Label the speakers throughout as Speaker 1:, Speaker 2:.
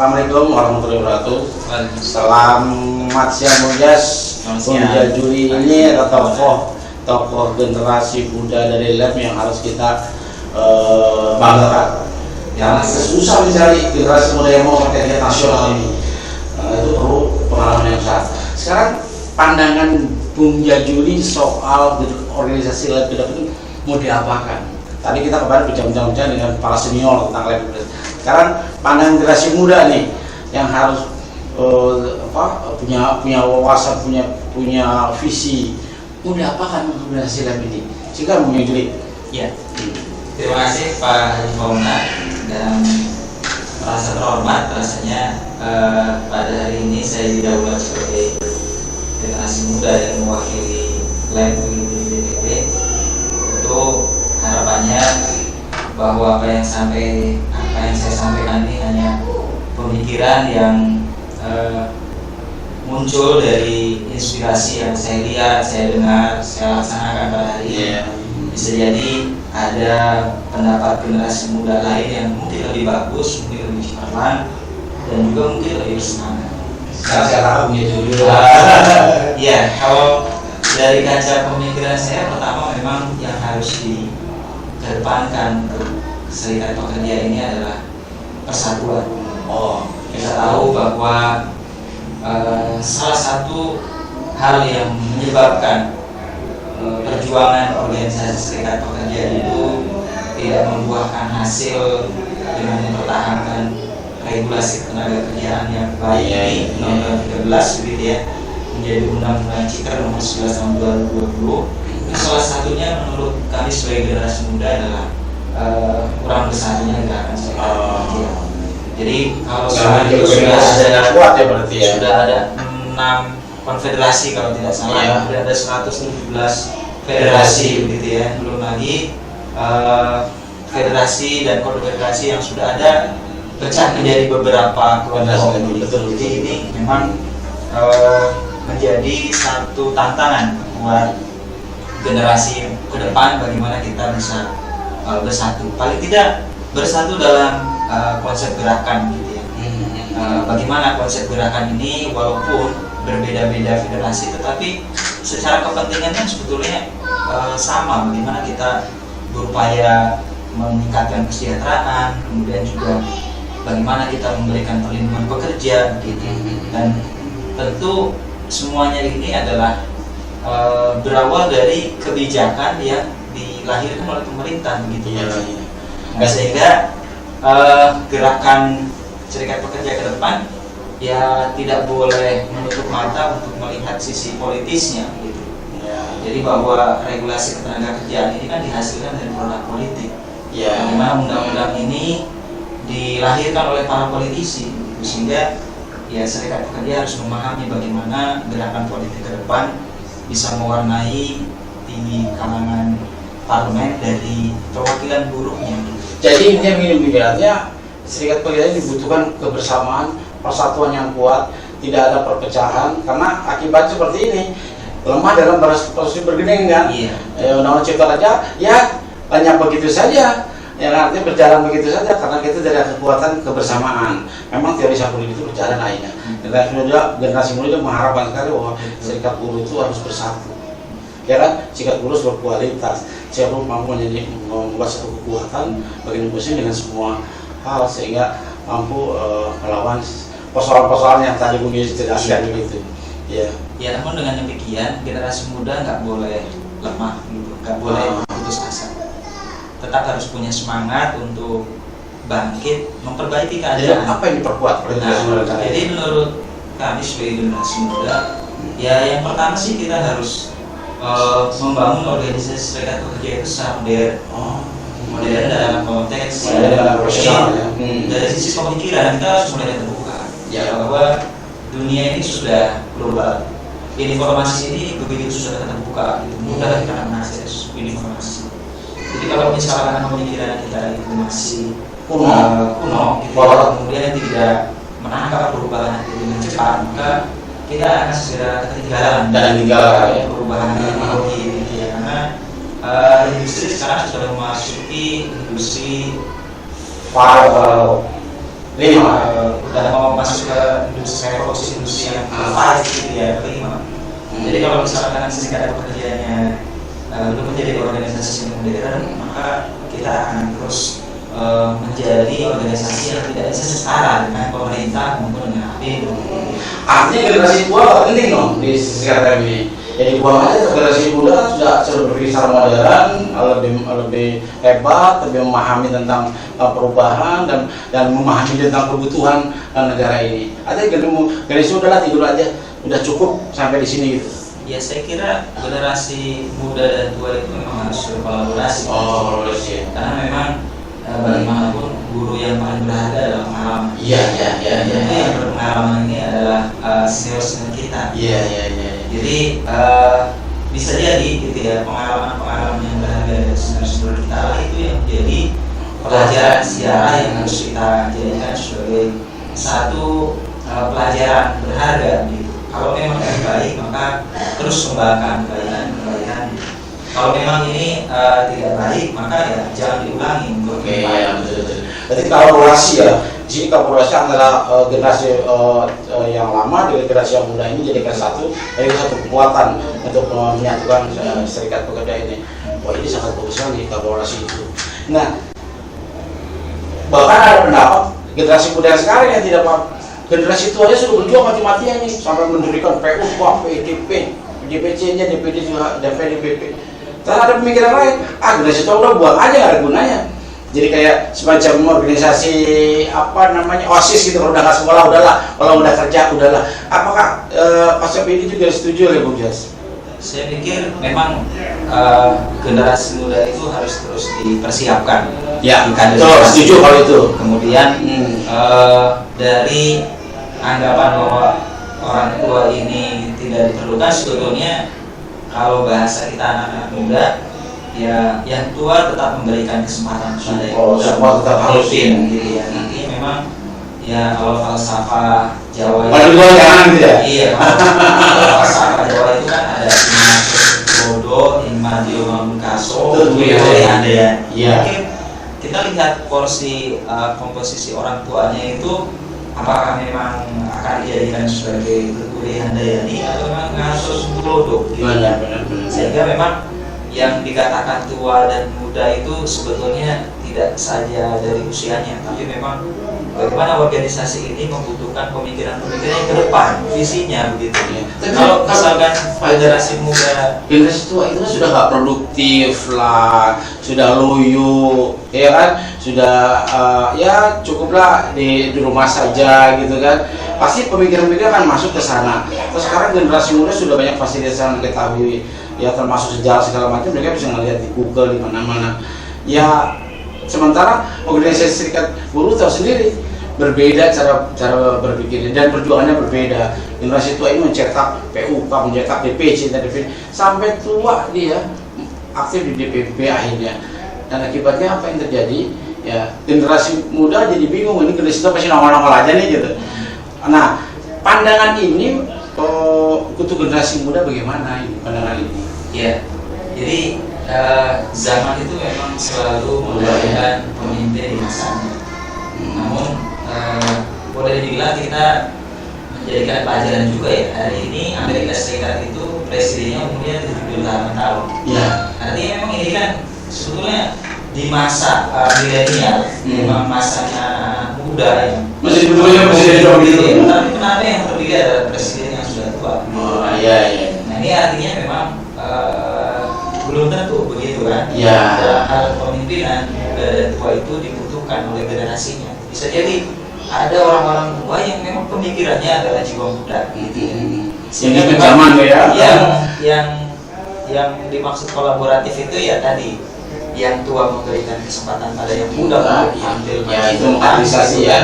Speaker 1: Assalamualaikum warahmatullahi wabarakatuh. Selamat siang Bunjas. Bunjas Juli ini adalah tokoh generasi muda dari Lab yang harus kita banggakan. Yang susah mencari generasi muda yang mau pakai nasional ini. Itu perlu pengalaman yang besar. Sekarang pandangan Bunjas Juli soal organisasi Lab itu mau diapakan? Tadi kita kemarin bincang-bincang dengan para senior tentang Lab. Sekarang pandangan generasi muda nih yang harus punya wawasan, punya visi, udah apa kan generasi Lab ini? Sehingga menjadi
Speaker 2: ya. Terima kasih Pak Haji Fauna, dan merasa terhormat rasanya pada hari ini saya didahului sebagai generasi muda yang mewakili Lab di DPP. Untuk harapannya bahwa apa yang saya sampaikan ini hanya pemikiran yang muncul dari inspirasi yang saya lihat, saya dengar, saya laksanakan pada hari ini. Bisa jadi ada pendapat generasi muda lain yang mungkin lebih bagus, mungkin lebih cemerlang, dan juga mungkin lebih bersemangat.
Speaker 1: saya tahu gitu.
Speaker 2: Ya, kalau dari kaca pemikiran saya, pertama memang yang harus dikedepankan untuk Serikat Pekerja ini adalah persatuan. Kita tahu bahwa salah satu hal yang menyebabkan perjuangan organisasi Serikat Pekerja itu tidak membuahkan hasil dengan mempertahankan regulasi ketenaga kerjaan yang baik ini, Undang-Undang 13 begitu ya, menjadi Undang-Undang Cipta Nomor 11 Tahun 2020. Ini salah satunya menurut kami sebagai generasi muda adalah kurang besarnya gerakan Serikat Pekerja. Jadi kalau sekarang itu sudah
Speaker 1: kuat ya berarti ya.
Speaker 2: Sudah ada 6 konfederasi kalau tidak salah, kemudian ada 117 federasi begitu ya. Belum lagi federasi dan konfederasi yang sudah ada pecah menjadi beberapa kelompok. Jadi ini memang menjadi satu tantangan buat generasi ke depan, bagaimana kita bisa bersatu, paling tidak bersatu dalam konsep gerakan gitu ya. Bagaimana konsep gerakan ini walaupun berbeda-beda federasi, tetapi secara kepentingannya sebetulnya sama. Bagaimana kita berupaya meningkatkan kesejahteraan, kemudian juga bagaimana kita memberikan perlindungan pekerja gitu. Dan tentu semuanya ini adalah berawal dari kebijakan yang dilahirkan oleh pemerintah begitu ya. Nah, sehingga gerakan Serikat Pekerja ke depan ya tidak boleh menutup mata untuk melihat sisi politisnya gitu. Jadi bahwa regulasi ketenaga kerjaan ini kan dihasilkan dari produk politik. Bagaimana undang-undang ini dilahirkan oleh para politisi gitu. Sehingga ya Serikat Pekerja harus memahami bagaimana gerakan politik ke depan bisa mewarnai di kalangan parlemen dari perwakilan buruhnya.
Speaker 1: Jadi intinya begini, Serikat Pekerja dibutuhkan kebersamaan, persatuan yang kuat, tidak ada perpecahan, karena akibat seperti ini lemah dalam proses bergening kan. Undang-Undang Cipta Kerja ya hanya begitu saja, yang artinya berjalan begitu saja karena kita tidak ada kekuatan kebersamaan. Memang teori politik itu berjalan akhirnya. Generasi muda itu mengharapkan sekali bahwa serikat buruh itu harus bersatu. Ya kan, serikat buruh berkualitas, siapa mampu membuat satu kekuatan bagi Indonesia dengan semua hal sehingga mampu melawan persoalan-persoalan yang tadi Bung Yus jelaskan begitu.
Speaker 2: Ya, namun dengan demikian generasi muda nggak boleh lemah, gitu, nggak boleh putus asa. Tetap harus punya semangat untuk bangkit, memperbaiki keadaan.
Speaker 1: Apa yang diperkuat?
Speaker 2: Jadi menurut kami sebagai generasi muda, ya yang pertama sih kita harus membangun organisasi Serikat Pekerja itu secara modern dalam konteks dari sisi pemikiran kita harus mulai terbuka bahwa dunia ini sudah global, informasi ini begitu sudah terbuka, mudah kita mengakses informasi. Jadi kalau misalkan pemikiran kita itu masih kuno kemudian tidak menangkap perubahan itu dengan cepat, maka kita akan segera ketinggalan perubahan teknologi gitu ya. Karena industri sekarang sudah memasuki industri udah mau masuk ke industri industri yang lepas gitu ya, bagaimana? Jadi kalau misalkan serikat pekerjaannya belum menjadi organisasi yang modern, maka kita akan terus menjadi organisasi yang tidak bisa setara dengan pemerintah maupun dengan APBD.
Speaker 1: Artinya generasi tua penting dong di serikat ini. Jadi buang aja generasi muda sudah berpikir secara modern, lebih hebat, lebih memahami tentang perubahan dan memahami tentang kebutuhan negara ini. Artinya generasi muda lah tidur aja, udah cukup sampai di sini gitu.
Speaker 2: Ya saya kira generasi muda dan tua itu memang harus berkolaborasi.
Speaker 1: Oh, kolaborasi.
Speaker 2: Karena memang bagaimanapun guru yang paling berharga adalah pengalaman.
Speaker 1: Iya.
Speaker 2: Yang berpengalaman ini adalah senior kita.
Speaker 1: Iya.
Speaker 2: Jadi bisa jadi gitu ya, pengalaman yang berharga dari senior kita lah itu yang menjadi pelajaran sejarah yang harus kita jadikan sebagai satu pelajaran berharga gitu. Kalau memang yang baik maka terus kembangkan kebaikan. Kalau memang ini tidak baik maka ya jangan diulangi.
Speaker 1: Oke, ya betul. Berarti kolaborasi ya. Di sini kolaborasi antara generasi yang lama dengan generasi yang muda ini jadikan satu kekuatan untuk menyatukan serikat pekerja ini. Wah, ini sangat bagus sekali kolaborasi itu. Nah, bahkan ada pendapat generasi muda sekarang yang tidak paham. Generasi tuanya sudah berjuang mati-matian nih sampai mendirikan PU, PDP, DPC-nya, DPD juga, DPP. Terus ada pemikiran lain, generasi tua udah buang aja, nggak ada gunanya. Jadi kayak semacam organisasi OSIS gitu, kalau udah nggak sekolah udahlah, kalau udah kerja udahlah. Apakah Pak ini juga setuju oleh Bung Jas?
Speaker 2: Saya pikir memang generasi muda itu harus terus dipersiapkan.
Speaker 1: Ya, betul, setuju kalau itu.
Speaker 2: Kemudian dari anggapan bahwa orang tua ini tidak diperlukan, sebetulnya kalau bahasa kita anak-anak muda, ya yang tua tetap memberikan kesempatan kepada yang muda.
Speaker 1: Semua tetap harus
Speaker 2: gitu ya. Nanti memang ya kalau falsafah Jawa
Speaker 1: itu
Speaker 2: iya, kalau falsafah Jawa itu kan ada bodoh, Madio Mamungkaso, ada ya. Kita lihat porsi komposisi orang tuanya itu apakah memang akan dijadikan sebagai Tuturi Handayani atau memang Ngasos Sulodo gitu.
Speaker 1: Benar.
Speaker 2: Sehingga memang yang dikatakan tua dan muda itu sebetulnya tidak saja dari usianya, tapi memang bagaimana organisasi ini membutuhkan pemikiran-pemikiran yang ke depan, visinya begitu ya. Kalau misalkan generasi muda,
Speaker 1: generasi tua itu sudah nggak produktif lah, sudah loyo, ya kan, sudah ya cukuplah di rumah saja gitu kan. Pasti pemikiran-pemikiran akan masuk ke sana. Terus sekarang generasi muda sudah banyak fasilitas yang mengetahui, ya termasuk sejarah segala macam, mereka bisa ngelihat di Google di mana-mana. Ya sementara organisasi serikat buruh tahu sendiri berbeda cara berpikirnya dan perjuangannya berbeda. Generasi tua ini mencetak PUK, mencetak DPC dan DPD sampai tua dia aktif di DPP akhirnya. Dan akibatnya apa yang terjadi? Ya generasi muda jadi bingung, ini generasi tua pasti nongol-nongol aja nih gitu. Nah pandangan ini untuk generasi muda bagaimana ini pandangan ini?
Speaker 2: Ya, jadi zaman itu memang selalu melahirkan pemimpin di masanya. Namun boleh dibilang kita menjadikan pelajaran juga ya, hari ini Amerika Serikat itu presidennya umurnya 78 tahun.
Speaker 1: Ya.
Speaker 2: Artinya memang ini kan sebetulnya di masa milenial, memang masanya muda ya.
Speaker 1: Masih dulunya presiden
Speaker 2: gitu ya. Tapi kenapa yang terpilih adalah presiden yang sudah tua?
Speaker 1: Oh iya.
Speaker 2: Nah ini artinya memang belum tentu begitu kan.
Speaker 1: Ya.
Speaker 2: Dalam hal kepemimpinan muda dan tua itu dibutuhkan oleh generasinya. Bisa jadi ada orang-orang tua yang memang pemikirannya adalah jiwa muda gitu ya.
Speaker 1: Sehingga kejaman ya.
Speaker 2: Yang dimaksud kolaboratif itu ya tadi yang tua memberikan kesempatan pada yang muda untuk tampil
Speaker 1: ya, itu mengaktualisasi ya.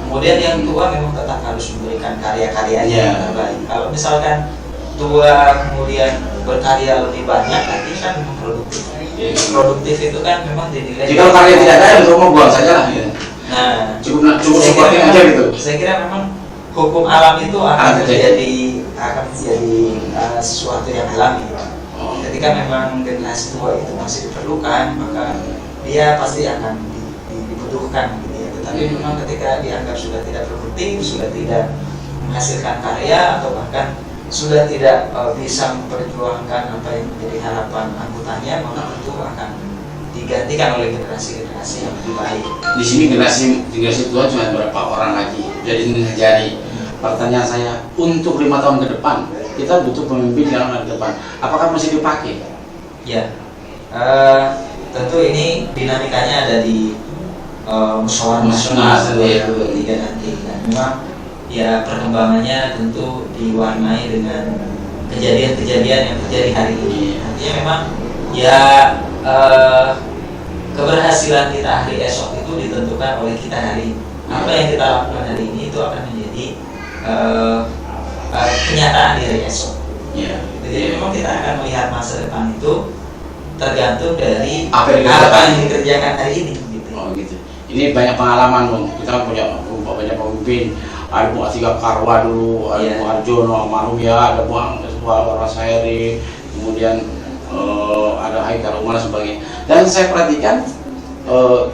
Speaker 2: Kemudian yang tua memang tetap harus memberikan karya-karyanya yang terbaik. Kalau misalkan tua kemudian berkarya lebih banyak, nanti kan produktif. Produktif itu kan memang dinilai.
Speaker 1: Jika karya tidak ada, untuk mau buang saja lah. Ya.
Speaker 2: Nah,
Speaker 1: cukup seperti aja gitu.
Speaker 2: Saya kira memang hukum alam itu akan menjadi sesuatu yang alami. Ketika memang generasi tua itu masih diperlukan, maka dia pasti akan dibutuhkan gitu ya. tapi memang ketika dianggap sudah tidak produktif, sudah tidak menghasilkan karya, atau bahkan sudah tidak bisa memperjuangkan apa yang menjadi harapan anggotanya, maka tentu akan digantikan oleh generasi-generasi yang lebih baik.
Speaker 1: Di sini generasi tua cuma berapa orang lagi, jadi jari. Pertanyaan saya, untuk 5 tahun ke depan kita butuh pemimpin yang ke depan, apakah masih dipakai?
Speaker 2: Ya, tentu ini dinamikanya ada di musyawarah nasional 2023 nanti. Dan memang ya perkembangannya tentu diwarnai dengan kejadian-kejadian yang terjadi hari ini. Artinya memang ya keberhasilan kita hari esok itu ditentukan oleh kita hari ini. Apa yang kita lakukan hari ini itu akan menjadi kenyataan di hari esok. Jadi memang kita akan melihat masa depan itu tergantung dari apa yang dikerjakan hari ini. Gitu.
Speaker 1: Oh gitu. Ini banyak pengalaman, Bung. Kita punya banyak pemimpin. Ada Bung Atiga Karwa dulu, ada Bung Arjono almarhum ya, ada Bung Rasayari, kemudian ada Haikal Umar dan sebagainya. Dan saya perhatikan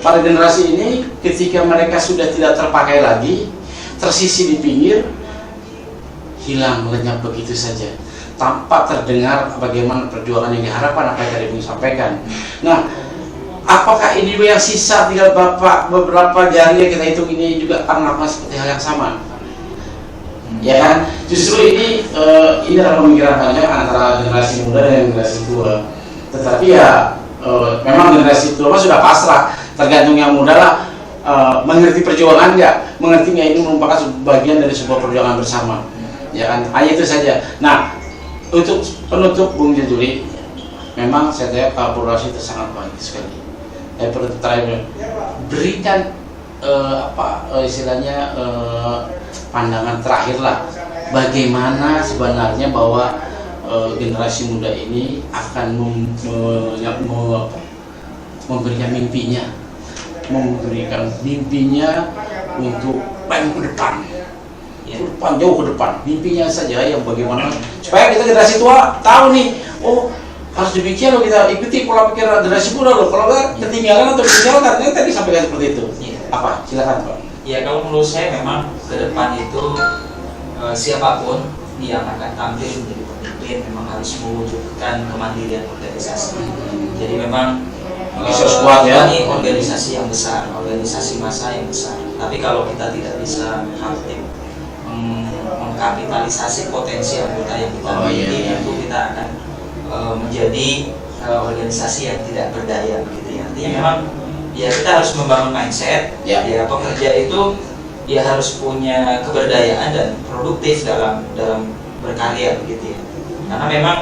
Speaker 1: pada generasi ini ketika mereka sudah tidak terpakai lagi, tersisi di pinggir, hilang, lenyap begitu saja, tanpa terdengar bagaimana perjuangan yang diharapkan, apa yang tadi Bung sampaikan. Nah, apakah ini yang sisa tinggal beberapa jari yang kita hitung ini juga akan melakukan seperti hal yang sama? Ya kan? Justru ini adalah pemikiran banyak antara generasi muda dan generasi tua. Tetapi ya memang generasi tua sudah pasrah, tergantung yang muda lah mengerti perjuangan nggak, mengertinya ini merupakan bagian dari sebuah perjuangan bersama. Ya kan? Hanya itu saja. Nah, untuk penutup Bung Jajuli, memang saya lihat kolaborasi itu sangat baik sekali. Terakhir berikan istilahnya pandangan terakhir lah, bagaimana sebenarnya bahwa generasi muda ini akan memberikan mimpinya untuk banyak ke depan, jauh ke depan, mimpinya saja yang bagaimana supaya kita generasi tua tahu nih, oh harus demikian loh, kita ikuti pola pikir generasi muda loh, kalau nggak ketinggalan atau ditinggalkan. Yang tadi sampaikan seperti itu. Apa? Silakan Pak.
Speaker 2: Ya, kalau menurut saya memang ke depan itu siapapun yang akan tampil menjadi pemimpin memang harus mewujudkan kemandirian organisasi. Jadi memang ini organisasi yang besar, organisasi massa yang besar. Tapi kalau kita tidak bisa mengkapitalisasi potensi anggota yang kita miliki, tentu kita akan menjadi organisasi yang tidak berdaya begitu ya. Artinya memang ya kita harus membangun mindset ya pekerja itu ya harus punya keberdayaan dan produktif dalam berkarya begitu ya. Karena memang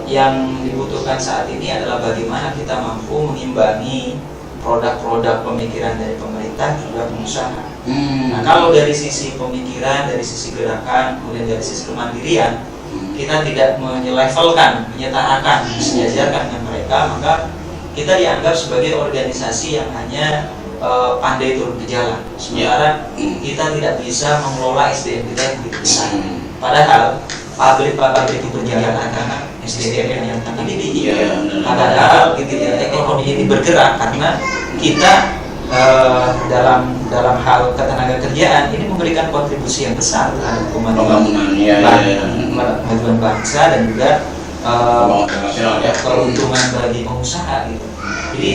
Speaker 2: yang dibutuhkan saat ini adalah bagaimana kita mampu mengimbangi produk-produk pemikiran dari pemerintah juga pengusaha. Nah, kalau dari sisi pemikiran, dari sisi gerakan, kemudian dari sisi kemandirian, kita tidak menyelevelkan, menyetarakan, menyejajarkan dengan mereka, maka kita dianggap sebagai organisasi yang hanya pandai turun ke jalan. Sementara kita tidak bisa mengelola SDM kita yang begitu besar. Padahal pabrik-pabrik itu berjalan karena SDM yang tinggi. Padahal ekonomi ini bergerak karena kita dalam hal ketenaga kerjaan ini memberikan kontribusi yang besar terhadap kemajuan bangsa dan juga keuntungan bagi pengusaha gitu. Jadi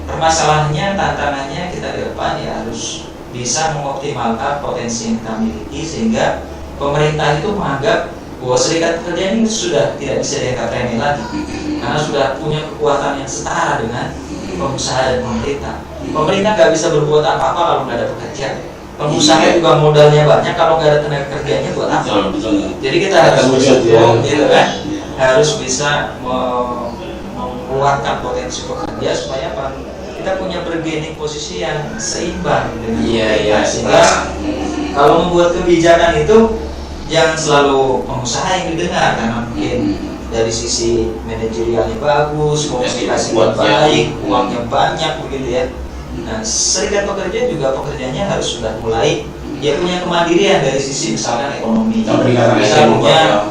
Speaker 2: permasalahannya, tantangannya kita ke depan ya harus bisa mengoptimalkan potensi yang kita miliki sehingga pemerintah itu menganggap bahwa serikat pekerja ini sudah tidak bisa dianggap remeh lagi karena sudah punya kekuatan yang setara dengan pengusaha dan pemerintah. Pemerintah nggak bisa berbuat apa-apa kalau nggak ada pekerja. Pengusaha juga modalnya banyak, kalau nggak ada tenaga kerjanya buat apa? Jadi kita harus bersyukur, gitu kan? Harus bisa mengeluarkan potensi pekerja supaya apa? Kita punya bargaining posisi yang seimbang dengan pemerintah. Sehingga kalau membuat kebijakan itu jangan selalu pengusaha yang didengar karena mungkin dari sisi manajerialnya bagus, komunikasinya baik, uangnya banyak begitu ya. Nah, serikat pekerja juga pekerjanya harus sudah mulai dia punya kemandirian dari sisi misalkan ekonomi. Misalnya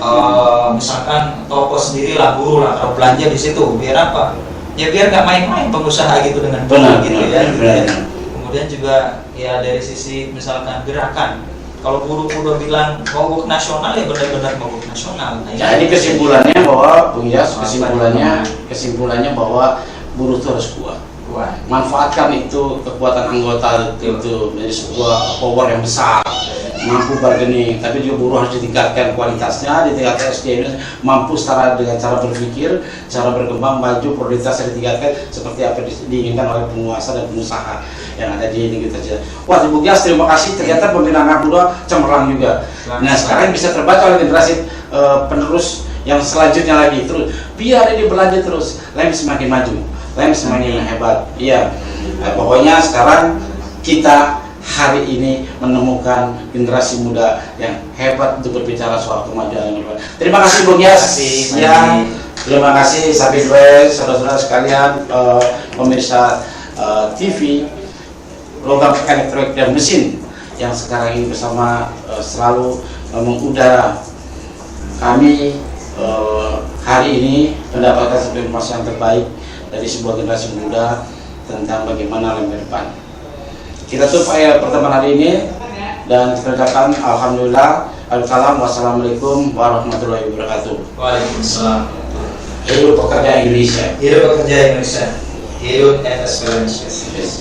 Speaker 2: misalkan toko sendiri lah, buruh lah, kalau belanja di situ biar apa? Ya biar nggak main-main pengusaha gitu dengan benar gitu ya. Kemudian juga ya dari sisi misalkan gerakan, kalau buruh bilang mogok nasional ya benar-benar mogok nasional. Nah,
Speaker 1: ya ini kesimpulannya bahwa Bung Yas, kesimpulannya bahwa buruh itu harus kuat. Manfaatkan itu kekuatan anggota itu menjadi sebuah power yang besar, mampu bargaining, tapi juga buruh harus ditingkatkan kualitasnya, ditingkatkan SDM, mampu dengan cara berpikir, cara berkembang, maju, prioritas ditingkatkan seperti apa diinginkan oleh penguasa dan pengusaha yang ada di negeri kita. Wah, Bung Yas, terima kasih. Ternyata pembinaan anak muda cemerlang juga. Nah, sekarang bisa terbaca oleh generasi penerus yang selanjutnya lagi. Terus biar ini berlanjut terus, LEM semakin maju, LEM semakin hebat. Iya, pokoknya sekarang kita hari ini menemukan generasi muda yang hebat untuk berbicara soal kemajuan. Terima kasih Bung Yas. Terima kasih Sabit Wes, saudara-saudara sekalian, pemirsa TV, program elektronik dan mesin yang sekarang ini bersama selalu mengudara. Kami hari ini mendapatkan sebuah informasi yang terbaik dari sebuah generasi muda tentang bagaimana LEM ke depan. Kita tutup pertemuan hari ini dan kita ucapkan alhamdulillah, wassalamualaikum warahmatullahi wabarakatuh.
Speaker 2: Waalaikumsalam.
Speaker 1: Hidup pekerja Indonesia.
Speaker 2: Hidup pekerja Indonesia. Hidup FS Indonesia.